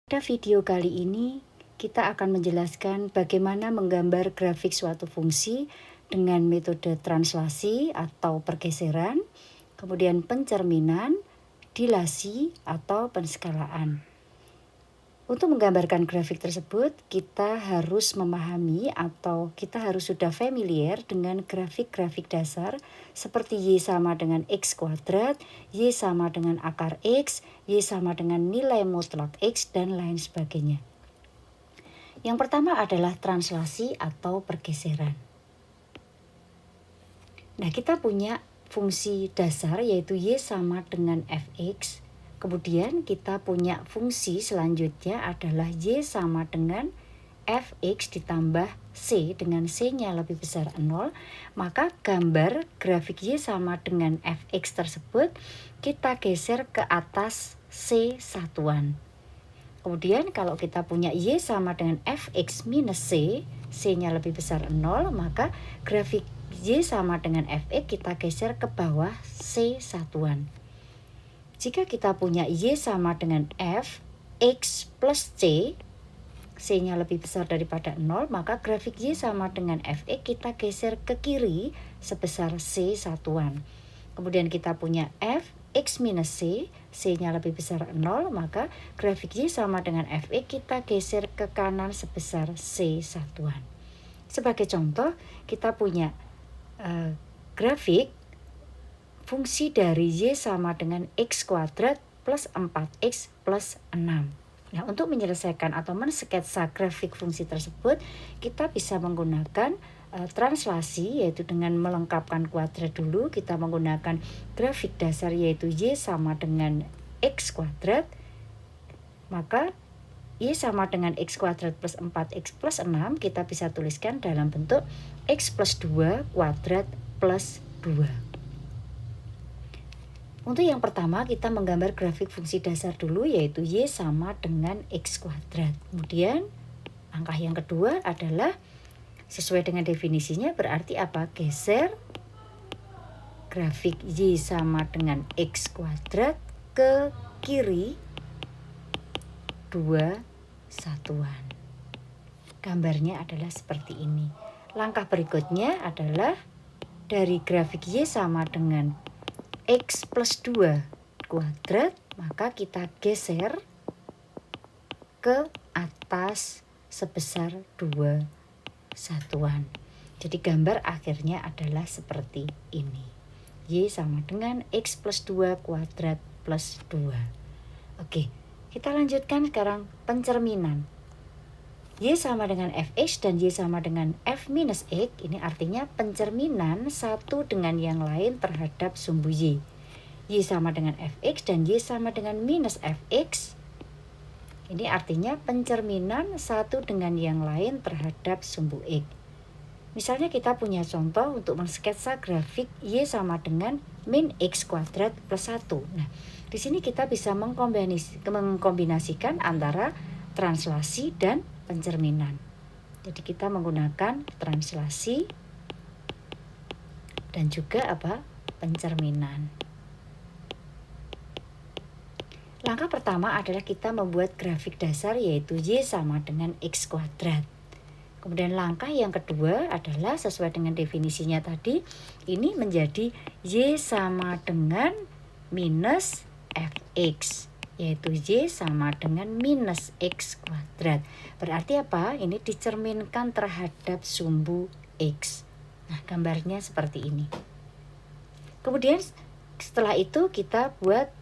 Pada video kali ini, kita akan menjelaskan bagaimana menggambar grafik suatu fungsi dengan metode translasi atau pergeseran, kemudian pencerminan, dilasi, atau penskalaan. Untuk menggambarkan grafik tersebut, kita harus memahami atau kita harus sudah familiar dengan grafik-grafik dasar seperti Y sama dengan X kuadrat, Y sama dengan akar X, Y sama dengan nilai mutlak X, dan lain sebagainya. Yang pertama adalah translasi atau pergeseran. Nah, kita punya fungsi dasar yaitu Y sama dengan Fx. Kemudian kita punya fungsi selanjutnya adalah Y sama dengan Fx ditambah C dengan C-nya lebih besar 0. Maka gambar grafik Y sama dengan Fx tersebut kita geser ke atas C satuan. Kemudian kalau kita punya Y sama dengan Fx minus C, C-nya lebih besar 0, maka grafik Y sama dengan Fx kita geser ke bawah C satuan. Jika kita punya Y sama dengan F, X plus C, C-nya lebih besar daripada 0, maka grafik Y sama dengan Fx kita geser ke kiri sebesar C satuan. Kemudian kita punya F, X minus C, C-nya lebih besar 0, maka grafik Y sama dengan Fx kita geser ke kanan sebesar C satuan. Sebagai contoh, kita punya grafik fungsi dari Y sama dengan X kuadrat plus 4X plus 6. Nah, untuk menyelesaikan atau mensketsa grafik fungsi tersebut, kita bisa menggunakan translasi, yaitu dengan melengkapkan kuadrat dulu. Kita menggunakan grafik dasar yaitu Y sama dengan X kuadrat. Maka Y sama dengan X kuadrat plus 4X plus 6 kita bisa tuliskan dalam bentuk X plus 2 kuadrat plus 2. Untuk yang pertama kita menggambar grafik fungsi dasar dulu yaitu Y sama dengan X kuadrat. Kemudian langkah yang kedua adalah sesuai dengan definisinya berarti apa? Geser grafik Y sama dengan X kuadrat ke kiri 2 satuan. Gambarnya adalah seperti ini. Langkah berikutnya adalah dari grafik Y sama dengan X plus 2 kuadrat, maka kita geser ke atas sebesar 2 satuan. Jadi gambar akhirnya adalah seperti ini. Y sama dengan X plus 2 kuadrat plus 2. Oke, kita lanjutkan sekarang pencerminan. Y sama dengan Fx dan Y sama dengan F minus X, ini artinya pencerminan satu dengan yang lain terhadap sumbu Y. Y sama dengan Fx dan Y sama dengan minus Fx, ini artinya pencerminan satu dengan yang lain terhadap sumbu X. Misalnya kita punya contoh untuk mensketsa grafik Y sama dengan min X kuadrat plus 1. Nah, di sini kita bisa mengkombinasikan antara translasi dan pencerminan. Jadi kita menggunakan translasi dan juga pencerminan. Langkah pertama adalah kita membuat grafik dasar yaitu Y sama dengan X kuadrat. Kemudian langkah yang kedua adalah sesuai dengan definisinya tadi, ini menjadi Y sama dengan minus Fx, yaitu Y sama dengan minus X kuadrat. Berarti apa? Ini dicerminkan terhadap sumbu X. Nah, gambarnya seperti ini. Kemudian setelah itu kita buat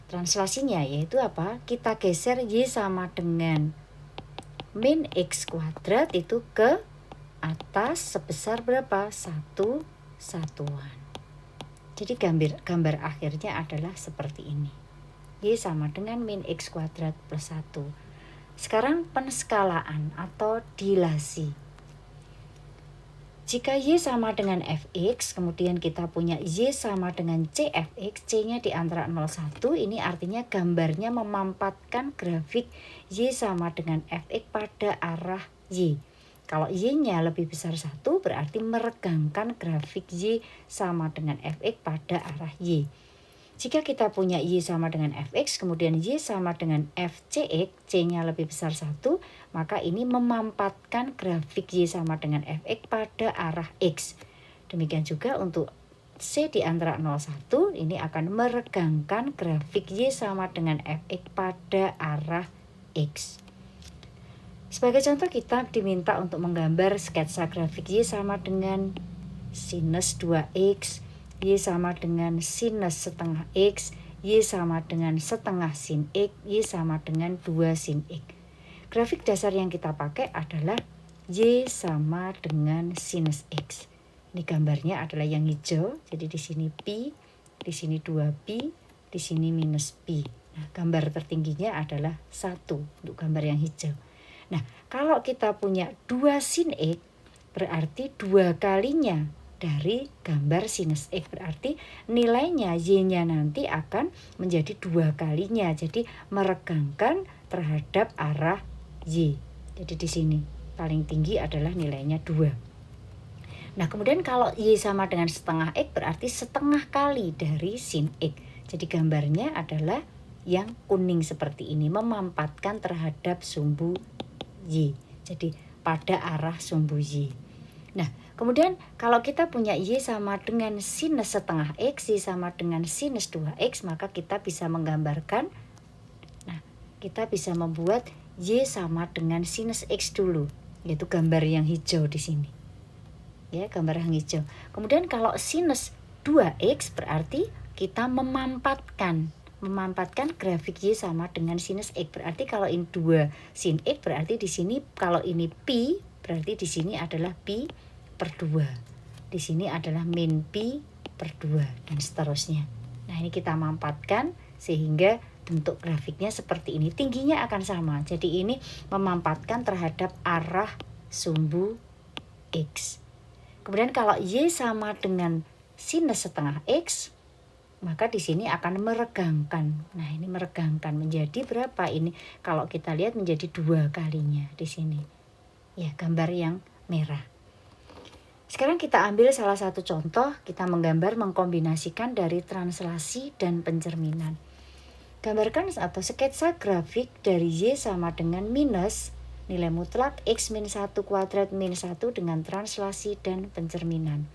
translasinya, yaitu apa? Kita geser Y sama dengan min X kuadrat itu ke atas sebesar berapa? 1 satuan. Jadi gambar akhirnya adalah seperti ini. Y sama dengan min X kuadrat plus 1. Sekarang penskalaan atau dilasi. Jika Y sama dengan Fx, kemudian kita punya Y sama dengan Cfx, C-nya di antara 0,1, ini artinya gambarnya memampatkan grafik Y sama dengan Fx pada arah Y. Kalau Y-nya lebih besar 1, berarti meregangkan grafik Y sama dengan Fx pada arah Y. Jika kita punya Y sama dengan Fx, kemudian Y sama dengan Fcx, C-nya lebih besar 1, maka ini memampatkan grafik Y sama dengan Fx pada arah X. Demikian juga untuk C di antara 0, 1, ini akan meregangkan grafik Y sama dengan Fx pada arah X. Sebagai contoh, kita diminta untuk menggambar sketsa grafik Y sama dengan sinus 2x, Y sama dengan sinus setengah X, Y sama dengan setengah sin X, Y sama dengan 2 sin X. Grafik dasar yang kita pakai adalah Y sama dengan sinus X. Ini gambarnya adalah yang hijau, jadi di sini pi, di sini 2pi, di sini minus pi. Nah, gambar tertingginya adalah 1 untuk gambar yang hijau. Nah, kalau kita punya 2 sin X, berarti 2 kalinya dari gambar sinus X. Berarti nilainya Y-nya nanti akan menjadi 2 kalinya. Jadi meregangkan terhadap arah Y. Jadi di sini paling tinggi adalah nilainya 2. Nah, kemudian kalau Y sama dengan setengah X, berarti setengah kali dari sin X. Jadi gambarnya adalah yang kuning seperti ini, memampatkan terhadap sumbu Y. Jadi pada arah sumbu Y. Nah, kemudian kalau kita punya Y sama dengan sinus setengah X, Y sama dengan sinus 2X, maka kita bisa menggambarkan, nah, kita bisa membuat Y sama dengan sinus X dulu, yaitu gambar yang hijau di sini. Ya, gambar yang hijau. Kemudian kalau sinus 2X berarti kita memampatkan grafik Y sama dengan sinus X. Berarti kalau ini 2 sin X, berarti di sini kalau ini pi, berarti di sini adalah pi per 2. Di sini adalah min pi per 2 dan seterusnya. Nah, ini kita mampatkan sehingga bentuk grafiknya seperti ini. Tingginya akan sama. Jadi ini memampatkan terhadap arah sumbu X. Kemudian kalau Y sama dengan sinus setengah X, maka di sini akan meregangkan. Nah, ini meregangkan menjadi berapa ini? Kalau kita lihat menjadi 2 kalinya di sini. Ya, gambar yang merah. Sekarang kita ambil salah satu contoh, kita menggambar mengkombinasikan dari translasi dan pencerminan. Gambarkan atau sketsa grafik dari Y sama dengan minus nilai mutlak X min 1 kuadrat min 1 dengan translasi dan pencerminan.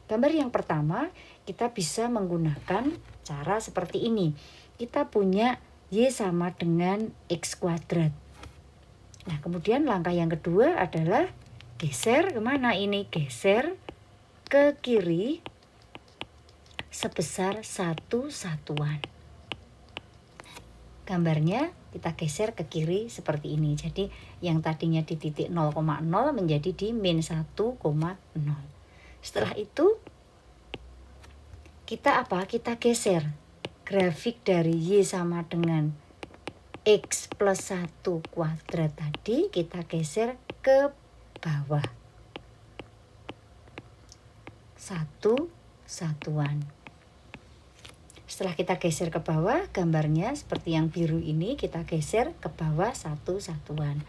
Gambar yang pertama, kita bisa menggunakan cara seperti ini. Kita punya Y sama dengan X kuadrat. Nah, kemudian langkah yang kedua adalah geser kemana ini? Geser ke kiri sebesar 1 satuan. Gambarnya kita geser ke kiri seperti ini. Jadi yang tadinya di titik 0,0 menjadi di min 1,0. Setelah itu kita Kita geser grafik dari Y sama dengan X plus 1 kuadrat tadi, kita geser ke bawah 1 satuan. Setelah kita geser ke bawah, gambarnya seperti yang biru ini, kita geser ke bawah 1 satuan.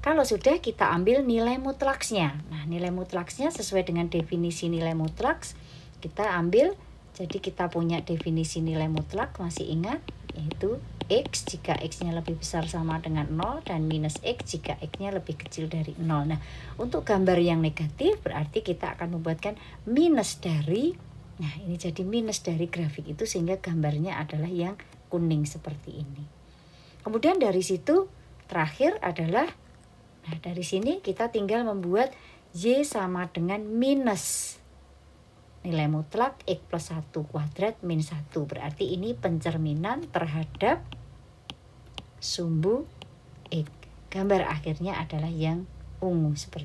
Kalau sudah, kita ambil nilai mutlaksnya. Nah, nilai mutlaksnya sesuai dengan definisi nilai mutlaks, kita ambil. Jadi kita punya definisi nilai mutlak, masih ingat? Yaitu X jika X-nya lebih besar sama dengan 0 dan minus X jika X-nya lebih kecil dari 0. Nah, untuk gambar yang negatif berarti kita akan membuatkan minus dari, nah ini jadi minus dari grafik itu sehingga gambarnya adalah yang kuning seperti ini. Kemudian dari situ terakhir adalah, nah dari sini kita tinggal membuat Y sama dengan minus nilai mutlak X plus 1 kuadrat min 1. Berarti ini pencerminan terhadap sumbu X. Gambar akhirnya adalah yang ungu seperti